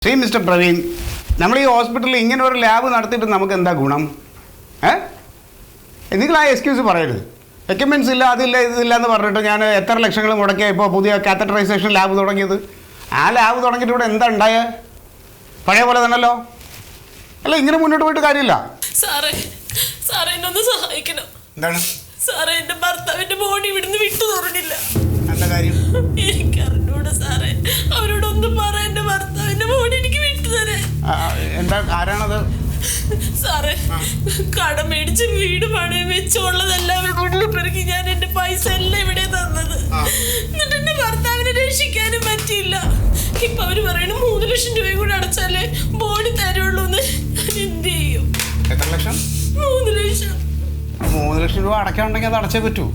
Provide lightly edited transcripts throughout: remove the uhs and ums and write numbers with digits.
See, Mr. Praveen, നമ്മൾ ഈ ഹോസ്പിറ്റലിൽ ഇങ്ങനെ ഒരു ലാബ് നടത്തിയിട്ട് നമുക്ക് എന്താ ഗുണം? നിങ്ങൾ ആ എക്സ്ക്യൂസ് പറയരുത്. എക്യുപ്മെൻറ്റ്സ് ഇല്ല, അതില്ല, ഇതില്ല എന്ന് പറഞ്ഞിട്ട് ഞാൻ എത്ര ലക്ഷങ്ങൾ മുടക്കിയ ഇപ്പോൾ പുതിയ കാത്തറ്ററൈസേഷൻ ലാബ് തുടങ്ങിയത്. ആ ലാബ് തുടങ്ങിയിട്ട് ഇവിടെ എന്താ ഉണ്ടായ? പഴയ പോലെ തന്നെയല്ലോ. അല്ല, ഇങ്ങനെ മുന്നോട്ട് പോയിട്ട് കാര്യമില്ല. സാറേ എന്നെ ഒന്ന് സഹായിക്കണം. എന്താണ് സാറേ, എന്റെ ഭർത്താവിന്റെ ബോഡി ഇവിടുന്ന് വിട്ടു തുറന്നില്ല. എന്താ കാര്യം? എനിക്കറിഞ്ഞൂടെ സാറേ. അവരോടൊന്ന് പറ, എന്റെ ഭർത്താവിന്റെ ബോഡി എനിക്ക് വിട്ടു തരാൻ. എന്താ, ആരാണത്? സാറേ, കടം മേടിച്ച് വീട് പണയം വെച്ചുള്ളതെല്ലാം അവരുടെ ഉള്ളിൽ പെറുക്കി ഞാൻ എന്റെ പൈസ എല്ലാം ഇവിടെ തന്നത്. എന്നിട്ട് എന്റെ ഭർത്താവിനെ രക്ഷിക്കാനും പറ്റിയില്ല. ഇപ്പൊ അവര് പറയണ 3 ലക്ഷം രൂപയും കൂടെ അടച്ചാലേ ബോഡി തരുള്ളൂ. എന്ത് ചെയ്യും? എത്ര ലക്ഷം? 3 ലക്ഷം. 3 ലക്ഷം രൂപ അടയ്ക്കാനുണ്ടെങ്കിൽ അത് അടച്ചേ പറ്റൂ.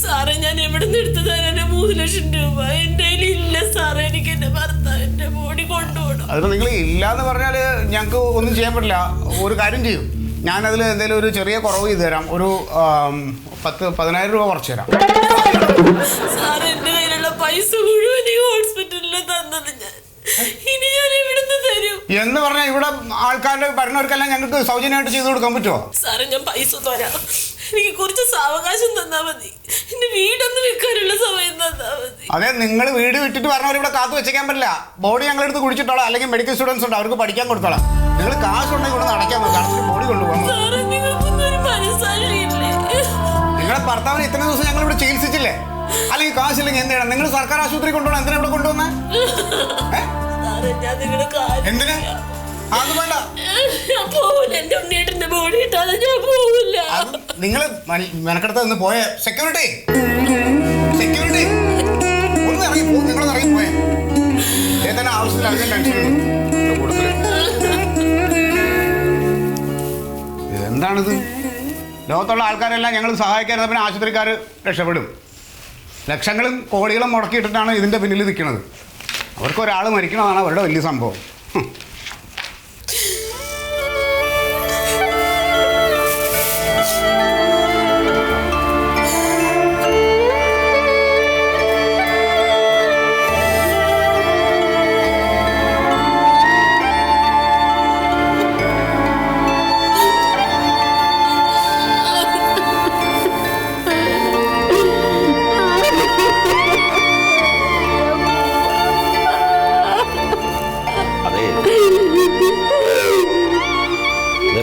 സാറേ, ഞാൻ എവിടെ നിന്ന് എടുത്തു തരാനാ 3 ലക്ഷം രൂപ? എന്റെ ഇല്ല സാറേ. എനിക്ക് എന്റെ ഭർത്താവിന്റെ ബോഡി കൊണ്ടുപോകണം. അതിപ്പോൾ നിങ്ങൾ ഇല്ലാന്ന് പറഞ്ഞാൽ ഞങ്ങൾക്ക് ഒന്നും ചെയ്യാൻ പറ്റില്ല. ഒരു കാര്യം ചെയ്യും, ഞാനതിൽ എന്തെങ്കിലും ഒരു ചെറിയ കുറവ് ചെയ്ത് തരാം. ഒരു 10-15,000 രൂപ കുറച്ച് തരാം. സാറേ, എന്റെ കയ്യിലുള്ള പൈസ മുഴുവൻ ഈ ഹോസ്പിറ്റലിൽ തന്നത് ഞാൻ. ഇനി ഞാൻ എവിടുന്ന് തരും? എന്ന് പറഞ്ഞാൽ ഇവിടെ ആൾക്കാരുടെ ഭരണവർക്കെല്ലാം ഞങ്ങൾക്ക് സൗജന്യമായിട്ട് ചെയ്തു കൊടുക്കാൻ പറ്റുമോ? സാറേ, ഞാൻ പൈസ തരാം. എനിക്ക് കുറച്ച് സാവകാശം തന്നാ മതി. എന്റെ വീടൊന്ന് വെക്കാനുള്ള സമയം തന്നാ മതി. അതെ, നിങ്ങൾ വീട് വിട്ടിട്ട് പറഞ്ഞവർ ഇവിടെ കാത്തു വെച്ചേക്കാൻ പറ്റില്ല. ബോഡി ഞങ്ങളെടുത്ത് കുടിച്ചിട്ടോളാം, അല്ലെങ്കിൽ മെഡിക്കൽ സ്റ്റുഡൻസ് ഉണ്ട്, അവർക്ക് പഠിക്കാൻ കൊടുത്തോളാം. നിങ്ങൾ കാശുണ്ടെങ്കിൽ ഇവിടെ അടയ്ക്കാൻ നോക്കാം, അടച്ചിട്ട് ബോഡി കൊണ്ടുപോകാം. സാറേ, നിങ്ങൾക്കൊന്നും ഒരു മനസ്സാക്ഷിയില്ലേ? നിങ്ങളുടെ ഭർത്താവിന് ഇത്രയും ദിവസം ഞങ്ങൾ ഇവിടെ ചികിത്സിച്ചില്ലേ? അല്ലെങ്കിൽ കാശില്ലെങ്കിൽ എന്ത് ചെയ്യണം? നിങ്ങൾ സർക്കാർ ആശുപത്രി കൊണ്ടുപോകണം. എന്തിനാ ഇവിടെ കൊണ്ടുവന്നേ? ഞാൻ നിങ്ങളുടെ കാര്യം എന്തിനാ? അത് വേണ്ട. എന്റെ ഉണ്ണിയേട്ടന്റെ ബോഡി ഇട്ടാതെ ഞാൻ പോവില്ല. നിങ്ങൾ മെനക്കെടുത്ത് നിന്ന് പോയ സെക്യൂരിറ്റി ഒന്ന് ഇറങ്ങി പോകും. നിങ്ങളൊന്ന് ഇറങ്ങി പോയേ. ഏതാണ് ആവശ്യത്തിൽ അറിയാൻ ടെൻഷൻ എന്താണിത്? ലോകത്തുള്ള ആൾക്കാരെല്ലാം ഞങ്ങൾ സഹായിക്കാതെ പിന്നെ ആശുപത്രിക്കാർ രക്ഷപ്പെടും. ലക്ഷങ്ങളും കോടികളും മുടക്കിയിട്ടിട്ടാണ് ഇതിൻ്റെ പിന്നിൽ നിൽക്കുന്നത്. അവർക്ക് ഒരാൾ മരിക്കണമെന്നാണ് അവരുടെ വലിയ സംഭവം.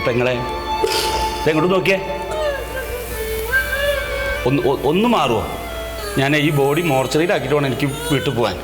പെങ്ങളെ, എങ്ങോട്ട് നോക്കിയേ. ഒന്ന് മാറുമോ? ഞാൻ ഈ ബോഡി മോർച്ചറിയിലാക്കിയിട്ട് വേണം എനിക്ക് വീട്ടിൽ പോകാൻ.